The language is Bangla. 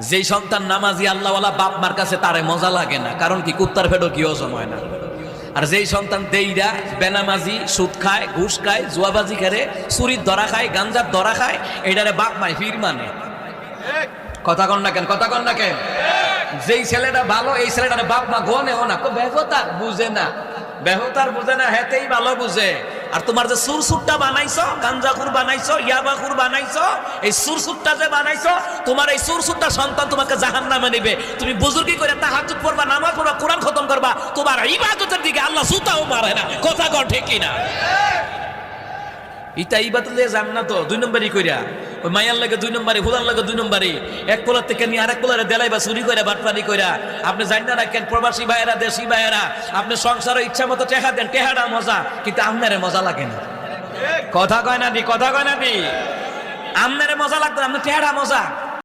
যেই সন্তান নামাজি আল্লাহওয়ালা বাপ মার কাছে তারে মজা লাগে না, কারণ কি কুত্তার ফেডও কি হজম হয় না। আর যেই সন্তান দেইরা বেনামাজি, সুদ খায়, ঘুষ খায়, জুয়াবাজি করে, চুরির ধরা খায়, গাঞ্জার ধরা খায়, এটারে বাপ মায় ফির মানে। কথা কন না কেন, কথা কন না কেন? যেই ছেলেটা ভালো এই ছেলেটারে বাপ মা গনেও না, বেহতার বুঝে না, বেহতার বুঝে না, হেতেই ভালো বুঝে। আর তোমার যে সুরসুরটা বানাইছো, গাঞ্জাখুর বানাইছো, ইয়াবাখুর বানাইছো, এই সুরসুরটা যে বানাইছো, তোমার এই সুরসুরটা সন্তান তোমাকে জাহান্নামে নেবে। তুমি বুজুর্গি করে তাহাজ্জুদ পড়বা, নামাজ পড়বা, কোরআন খতম করবা, তোমার ইবাদতের দিকে আল্লাহ সুতাও মারে না। কথা কন ঠিক কিনা? ইটা ইবাদত যান না তো 2 নম্বরই কইরা, ওই মায়ার লাগে 2 নম্বরই, হুদার লাগে 2 নম্বরই, এক পোলার থেকে নিয়ে আরেক পোলারে দেলাই বা চুরি করে বাটপানি কইরা আপনি জানেন না কেন? প্রবাসী ভাইয়েরা, দেশি ভাইয়েরা, আপনি সংসারে ইচ্ছা মতো টেকা দেন, টেহাটা মজা, কিন্তু আপনারে মজা লাগে না। কথা কয় না দি, কথা কয় না দি, আপনারে মজা লাগতো, আপনার টেহাটা মজা।